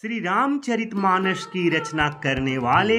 श्री रामचरितमानस की रचना करने वाले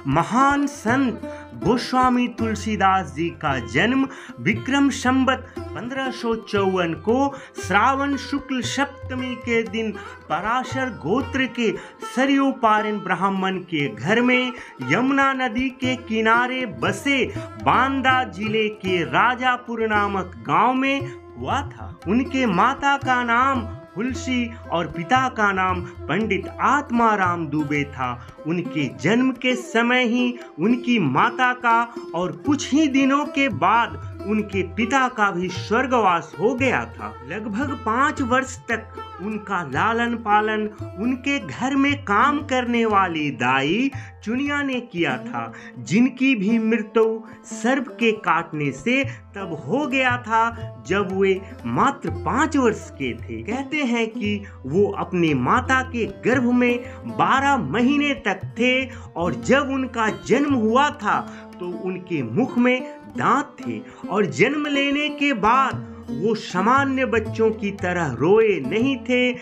महान संत गोस्वामी तुलसीदास जी का जन्म विक्रम संवत 1554 को श्रावण शुक्ल सप्तमी के दिन पराशर गोत्र के सरयू पारिन ब्राह्मण के घर में यमुना नदी के किनारे बसे बांदा जिले के राजापुर नामक गांव में हुआ था। उनके माता का नाम तुलसी और पिता का नाम पंडित आत्माराम दुबे था। उनके जन्म के समय ही उनकी माता का और कुछ ही दिनों के बाद उनके पिता का भी स्वर्गवास हो गया था। लगभग 5 वर्ष तक उनका लालन पालन उनके घर में काम करने वाली दाई चुनिया ने किया था, जिनकी भी मृत्यु सर्प के काटने से तब हो गया था जब वे मात्र 5 वर्ष के थे। कहते हैं कि वो अपने माता के गर्भ में 12 महीने तक थे और जब उनका जन्म हुआ था तो उनके मुख में दांत थे और जन्म लेने के बाद वो सामान्य बच्चों की तरह रोए नहीं थे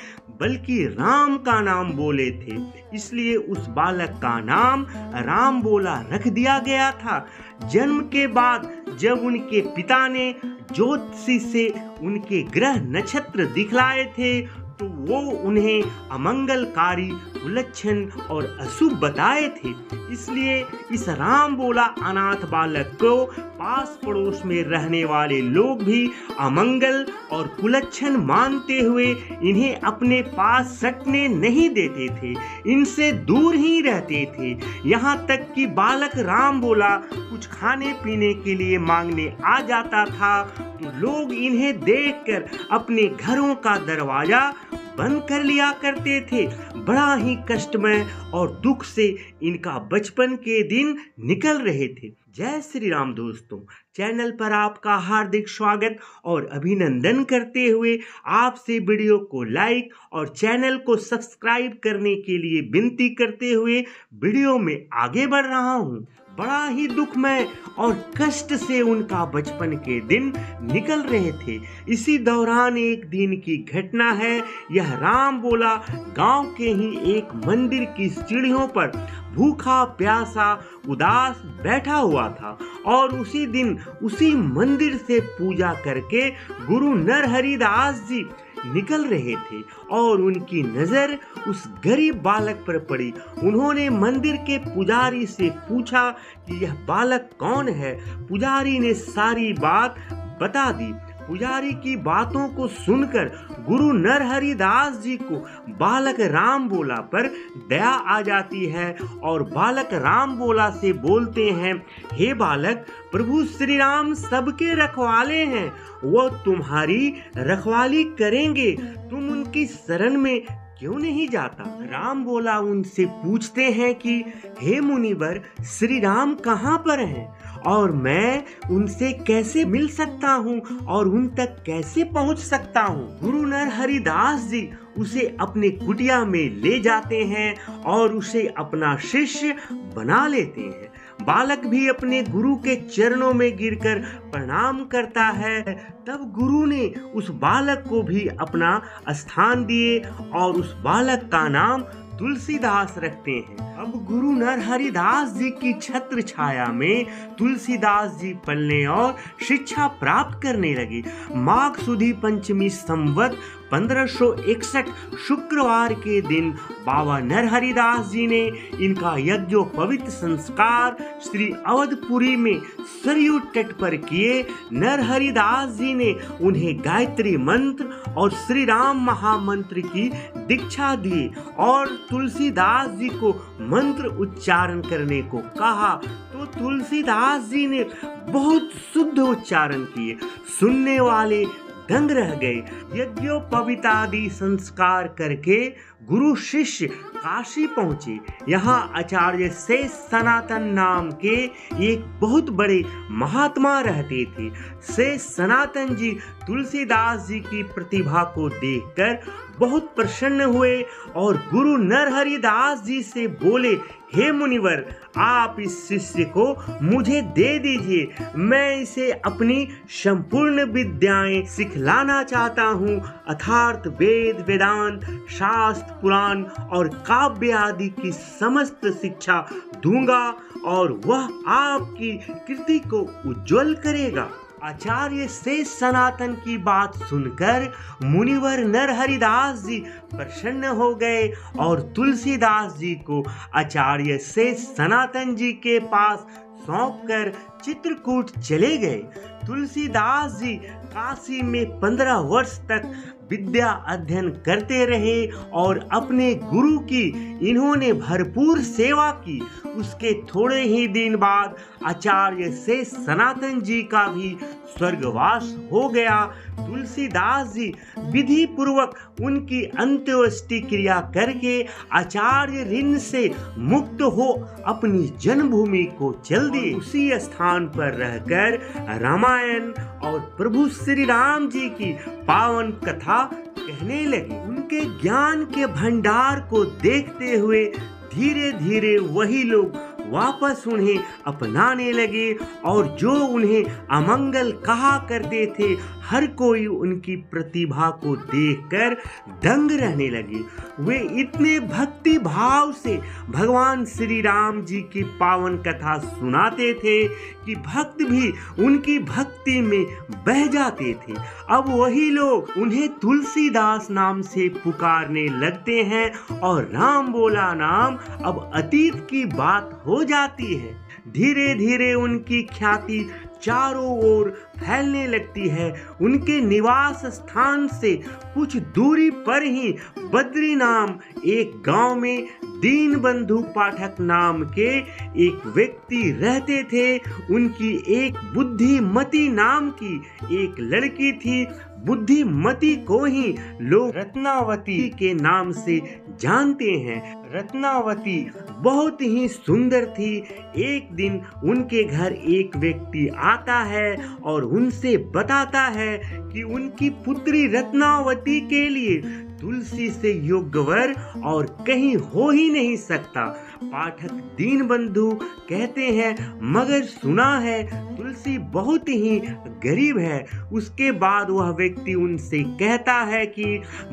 बल्कि राम का नाम बोले थे, इसलिए उस बालक का नाम राम बोला रख दिया गया था। जन्म के बाद जब उनके पिता ने ज्योतिषी से उनके ग्रह नक्षत्र दिखलाए थे तो वो उन्हें अमंगलकारी, कुलच्छन और अशुभ बताए थे, इसलिए इस राम बोला अनाथ बालक को पास पड़ोस में रहने वाले लोग भी अमंगल और कुलच्छन मानते हुए इन्हें अपने पास सटने नहीं देते थे, इनसे दूर ही रहते थे। यहाँ तक कि बालक राम बोला कुछ खाने पीने के लिए मांगने आ जाता था तो लोग इन्हें देखकर अपने घरों का दरवाजा बंद कर लिया करते थे। बड़ा ही कष्टमय और दुख से इनका बचपन के दिन निकल रहे थे। जय श्री राम दोस्तों, चैनल पर आपका हार्दिक स्वागत और अभिनंदन करते हुए आपसे वीडियो को लाइक और चैनल को सब्सक्राइब करने के लिए विनती करते हुए वीडियो में आगे बढ़ रहा हूँ। बड़ा ही दुखमय और कष्ट से उनका बचपन के दिन निकल रहे थे। इसी दौरान एक दिन की घटना है। यह राम बोला गांव के ही एक मंदिर की सीढ़ियों पर भूखा प्यासा उदास बैठा हुआ था और उसी दिन उसी मंदिर से पूजा करके गुरु नरहरिदास जी निकल रहे थे और उनकी नजर उस गरीब बालक पर पड़ी। उन्होंने मंदिर के पुजारी से पूछा कि यह बालक कौन है। पुजारी ने सारी बात बता दी। पुजारी की बातों को सुनकर गुरु नरहरिदास जी को बालक राम बोला पर दया आ जाती है और बालक राम बोला से बोलते हैं, हे बालक, प्रभु श्री राम सबके रखवाले हैं, वो तुम्हारी रखवाली करेंगे, तुम उनकी शरण में क्यों नहीं जाता। राम बोला उनसे पूछते हैं कि हे मुनिवर, श्री राम कहाँ पर हैं और मैं उनसे कैसे मिल सकता हूँ और उन तक कैसे पहुँच सकता हूँ। गुरु नरहरिदास जी उसे अपने कुटिया में ले जाते हैं और उसे अपना शिष्य बना लेते हैं। बालक भी अपने गुरु के चरणों में गिरकर प्रणाम करता है। तब गुरु ने उस बालक को भी अपना स्थान दिए और उस बालक का नाम तुलसीदास रखते हैं। अब गुरु नरहरिदास जी की छत्र छाया में तुलसीदास जी पलने और शिक्षा प्राप्त करने लगे। माघ सुदी पंचमी संवत 1561 शुक्रवार के दिन बाबा नरहरिदास जी ने इनका यज्ञोपवीत संस्कार श्री अवधपुरी में सरयू तट पर किए। नरहरिदास जी ने उन्हें गायत्री मंत्र और श्री राम महामंत्र की दीक्षा दी और तुलसीदास जी को मंत्र उच्चारण करने को कहा तो तुलसीदास जी ने बहुत शुद्ध उच्चारण किए। सुनने वाले दंग रह गए। यज्ञोपवीतादि संस्कार करके गुरु शिष्य काशी पहुंचे। यहाँ आचार्य शेष सनातन नाम के एक बहुत बड़े महात्मा रहते थे। शेष सनातन जी तुलसीदास जी की प्रतिभा को देखकर बहुत प्रसन्न हुए और गुरु नरहरिदास जी से बोले, हे मुनिवर, आप इस शिष्य को मुझे दे दीजिए, मैं इसे अपनी संपूर्ण विद्याएं सिखलाना चाहता हूँ, अर्थात वेद वेदांत शास्त्र पुराण और काव्य आदि की समस्त शिक्षा दूंगा और वह आपकी कीर्ति को उज्जवल करेगा। आचार्य शेष सनातन की बात सुनकर मुनिवर नरहरिदास जी प्रसन्न हो गए और तुलसीदास जी को आचार्य शेष सनातन जी के पास सौंपकर चित्रकूट चले गए। तुलसीदास जी काशी में 15 वर्ष तक विद्या अध्ययन करते रहे और अपने गुरु की इन्होंने भरपूर सेवा की। उसके थोड़े ही दिन बाद आचार्य शेष सनातन जी का भी स्वर्गवास हो गया। तुलसीदास जी विधि पूर्वक उनकी अंत्येष्टि क्रिया करके आचार्य ऋण से मुक्त हो अपनी जन्मभूमि को चल दिए। उसी स्थान पर रहकर रामायण और प्रभु श्री राम जी की पावन कथा कहने लगे। उनके ज्ञान के भंडार को देखते हुए धीरे धीरे वही लोग वापस उन्हें अपनाने लगे और जो उन्हें अमंगल कहा करते थे हर कोई उनकी प्रतिभा को देखकर दंग रहने लगे। वे इतने भक्ति भाव से भगवान श्री राम जी की पावन कथा सुनाते थे कि भक्त भी उनकी भक्ति में बह जाते थे। अब वही लोग उन्हें तुलसीदास नाम से पुकारने लगते हैं और राम बोला नाम अब अतीत की बात हो जाती है। धीरे धीरे उनकी ख्याति चारों ओर फैलने लगती है। उनके निवास स्थान से कुछ दूरी पर ही बद्री नाम एक गांव में दीनबंधु पाठक नाम के एक व्यक्ति रहते थे। उनकी एक बुद्धिमती नाम की एक लड़की थी। बुद्धिमती को ही लोग रत्नावती के नाम से जानते हैं। रत्नावती बहुत ही सुंदर थी। एक दिन उनके घर एक व्यक्ति आता है और उनसे बताता है कि उनकी पुत्री रत्नावती के लिए तुलसी से योग्य वर और कहीं हो ही नहीं सकता। पाठक दीनबंधु कहते हैं मगर सुना है तुलसी बहुत ही गरीब है। उसके बाद वह व्यक्ति उनसे कहता है कि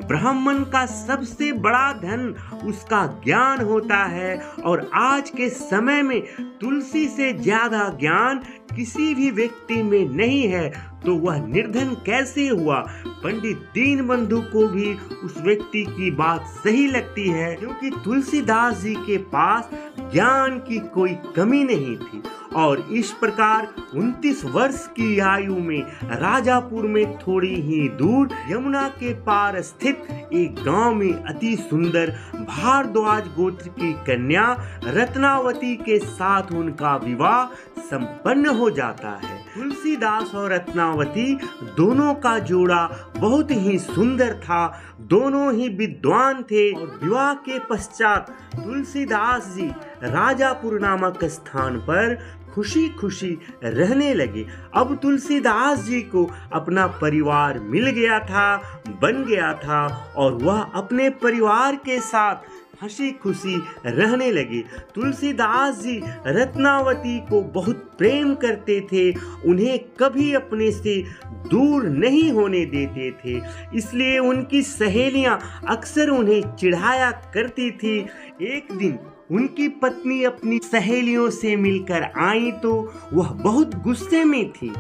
ब्राह्मण का सबसे बड़ा धन उसका ज्ञान होता है और आज के समय में तुलसी से ज्यादा ज्ञान किसी भी व्यक्ति में नहीं है, तो वह निर्धन कैसे हुआ। पंडित दीनबंधु को भी उस व्यक्ति की बात सही लगती है, क्योंकि तुलसीदास जी के पास ज्ञान की कोई कमी नहीं थी। और इस प्रकार 29 वर्ष की आयु में राजापुर में थोड़ी ही दूर यमुना के पार स्थित एक गांव में अति सुंदर भारद्वाज गोत्र की कन्या रत्नावती के साथ उनका विवाह संपन्न हो जाता है। तुलसीदास और रत्नावती दोनों का जोड़ा बहुत ही सुंदर था। दोनों ही विद्वान थे और विवाह के पश्चात तुलसीदास जी राजापुर नामक स्थान पर खुशी खुशी रहने लगे। अब तुलसीदास जी को अपना परिवार मिल गया था, बन गया था और वह अपने परिवार के साथ हंसी खुशी रहने लगे। तुलसीदास जी रत्नावती को बहुत प्रेम करते थे, उन्हें कभी अपने से दूर नहीं होने देते थे। इसलिए उनकी सहेलियां अक्सर उन्हें चिढ़ाया करती थी। एक दिन उनकी पत्नी अपनी सहेलियों से मिलकर आई तो वह बहुत गुस्से में थी।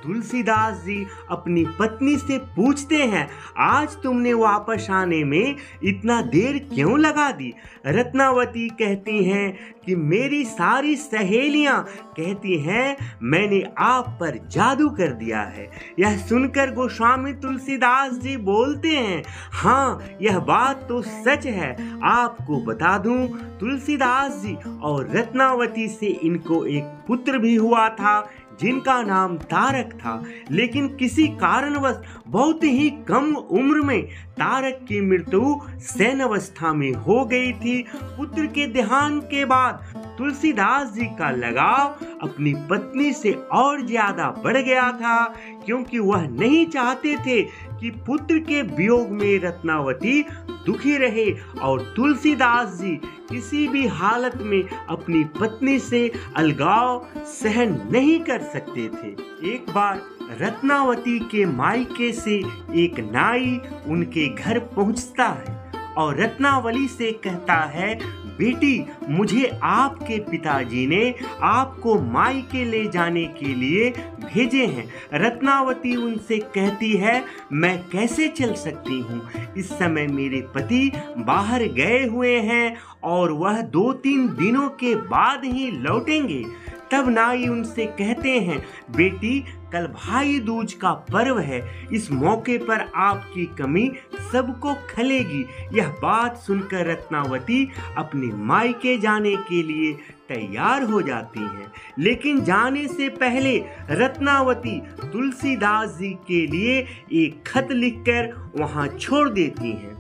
तुलसीदास जी अपनी पत्नी से पूछते हैं, आज तुमने वापस आने में इतना देर क्यों लगा दी। रत्नावती कहती हैं कि मेरी सारी सहेलियां कहती हैं मैंने आप पर जादू कर दिया है। यह सुनकर गोस्वामी तुलसीदास जी बोलते हैं, हाँ यह बात तो सच है। आपको बता दूं तुलसीदास जी और रत्नावती से इनको एक पुत्र भी हुआ था जिनका नाम तारक था, लेकिन किसी कारणवश बहुत ही कम उम्र में तारक की मृत्यु सैन्यावस्था में हो गई थी। पुत्र के देहांत के बाद तुलसीदास जी का लगाव अपनी पत्नी से और ज्यादा बढ़ गया था, क्योंकि वह नहीं चाहते थे कि पुत्र के वियोग में रत्नावती दुखी रहे और तुलसीदास जी किसी भी हालत में अपनी पत्नी से अलगाव सहन नहीं कर सकते थे। एक बार रत्नावती के मायके से एक नाई उनके घर पहुंचता है और रत्नावली से कहता है, बेटी मुझे आपके पिताजी ने आपको मायके ले जाने के लिए भेजे हैं। रत्नावती उनसे कहती है, मैं कैसे चल सकती हूँ, इस समय मेरे पति बाहर गए हुए हैं और वह 2-3 दिनों के बाद ही लौटेंगे। तब नाई उनसे कहते हैं, बेटी कल भाई दूज का पर्व है, इस मौके पर आपकी कमी सबको खलेगी। यह बात सुनकर रत्नावती अपने मायके जाने के लिए तैयार हो जाती हैं। लेकिन जाने से पहले रत्नावती तुलसीदास जी के लिए एक खत लिखकर वहां छोड़ देती हैं।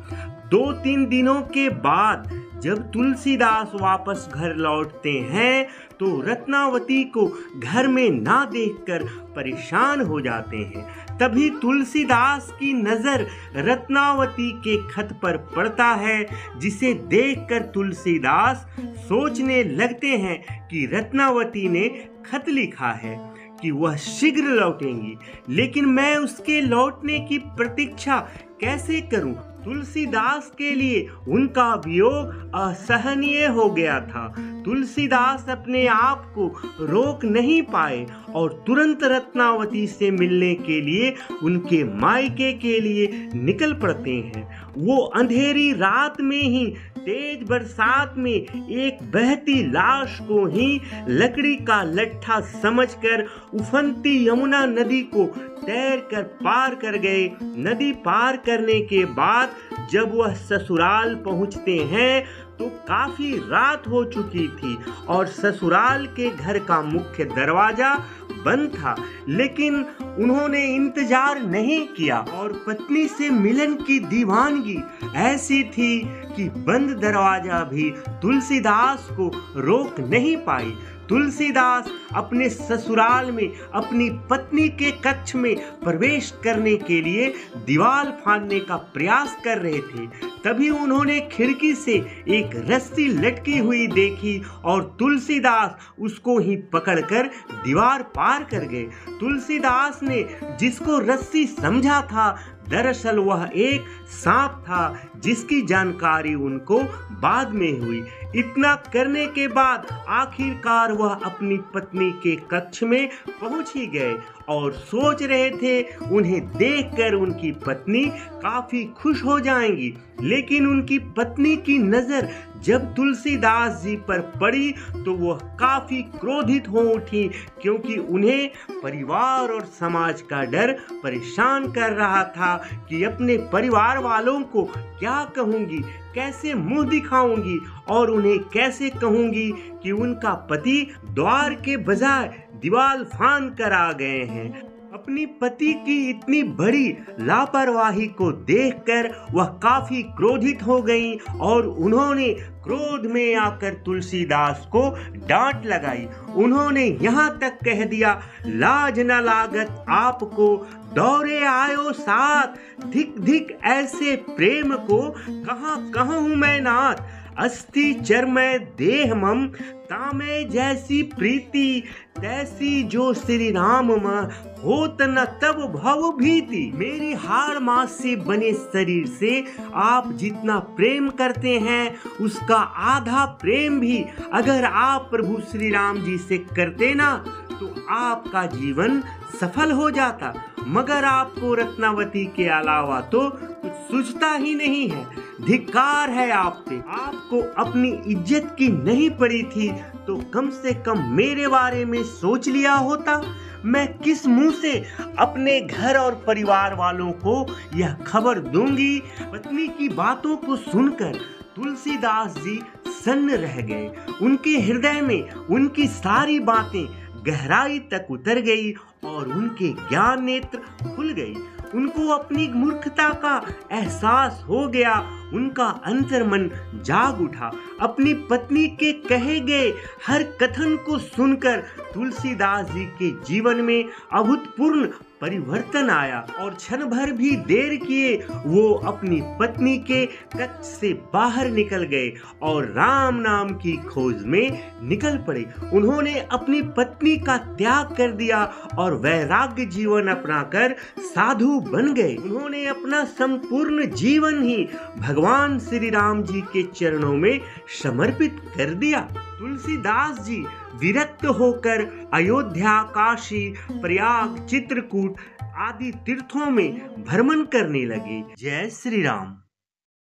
2-3 दिनों के बाद जब तुलसीदास वापस घर लौटते हैं तो रत्नावती को घर में ना देखकर परेशान हो जाते हैं। तभी तुलसीदास की नज़र रत्नावती के खत पर पड़ता है, जिसे देखकर तुलसीदास सोचने लगते हैं कि रत्नावती ने खत लिखा है कि वह शीघ्र लौटेंगी, लेकिन मैं उसके लौटने की प्रतीक्षा कैसे करूं? तुलसीदास के लिए उनका वियोग असहनीय हो गया था। तुलसीदास अपने आप को रोक नहीं पाए और तुरंत रत्नावती से मिलने के लिए उनके मायके के लिए निकल पड़ते हैं। वो अंधेरी रात में ही तेज बरसात में एक बहती लाश को ही लकड़ी का लट्ठा समझकर उफनती यमुना नदी को तैरकर पार कर गए। नदी पार करने के बाद जब वह ससुराल पहुंचते हैं तो काफी रात हो चुकी थी और ससुराल के घर का मुख्य दरवाजा बंद था, लेकिन उन्होंने इंतजार नहीं किया और पत्नी से मिलन की दीवानगी ऐसी थी कि बंद दरवाजा भी तुलसीदास को रोक नहीं पाई। तुलसीदास अपने ससुराल में अपनी पत्नी के कक्ष में प्रवेश करने के लिए दीवार फाड़ने का प्रयास कर रहे थे। तभी उन्होंने खिड़की से एक रस्सी लटकी हुई देखी और तुलसीदास उसको ही पकड़कर दीवार पार कर गए। तुलसीदास ने जिसको रस्सी समझा था, दरअसल वह एक सांप था, जिसकी जानकारी उनको बाद में हुई। इतना करने के बाद आखिरकार वह अपनी पत्नी के कक्ष में पहुंच ही गए और सोच रहे थे उन्हें देखकर उनकी पत्नी काफी खुश हो जाएंगी, लेकिन उनकी पत्नी की नजर जब तुलसीदास जी पर पड़ी तो वह काफी क्रोधित हो उठी, क्योंकि उन्हें परिवार और समाज का डर परेशान कर रहा था कि अपने परिवार वालों को क्या कहूंगी, कैसे मुंह दिखाऊंगी और उन्हें कैसे कहूंगी कि उनका पति द्वार के बजाय दीवार फांद कर आ गए हैं। अपनी पति की इतनी बड़ी लापरवाही को देखकर वह काफी क्रोधित हो गई और उन्होंने क्रोध में आकर तुलसीदास को डांट लगाई। उन्होंने यहाँ तक कह दिया, लाज न लागत आपको, दौरे आयो साथ, धिक धिक ऐसे प्रेम को कहाँ कहूँ मैं नाथ। अस्थि चर्मय देह मम, तामे जैसी प्रीति, तैसी जो श्री राम में होत न तब भव भीति। मेरी हाड़ मांस से बने शरीर से आप जितना प्रेम करते हैं, उसका आधा प्रेम भी अगर आप प्रभु श्री राम जी से करते ना तो आपका जीवन सफल हो जाता, मगर आपको रत्नावती के अलावा तो कुछ सूझता ही नहीं है। धिक्कार है आप पे, आपको अपनी इज्जत की नहीं पड़ी थी तो कम से कम मेरे बारे में सोच लिया होता। मैं किस मुंह से अपने घर और परिवार वालों को यह खबर दूंगी। पत्नी की बातों को सुनकर तुलसीदास जी सन्न रह गए। उनके हृदय में उनकी सारी बातें गहराई तक उतर गई और उनके ज्ञान नेत्र खुल गई। उनको अपनी मूर्खता का एहसास हो गया। उनका अंतर्मन जाग उठा। अपनी पत्नी के कहे गए हर कथन को सुनकर तुलसीदास जी के जीवन में अभूतपूर्व परिवर्तन आया और क्षण भर भी देर किए वो अपनी पत्नी के कक्ष से बाहर निकल गए और राम नाम की खोज में निकल पड़े। उन्होंने अपनी पत्नी का त्याग कर दिया और वैराग्य जीवन अपनाकर साधु बन गए। उन्होंने अपना संपूर्ण जीवन ही भगवान श्री राम जी के चरणों में समर्पित कर दिया। तुलसीदास जी विरक्त होकर अयोध्या, काशी, प्रयाग, चित्रकूट आदि तीर्थों में भ्रमण करने लगे। जय श्री राम।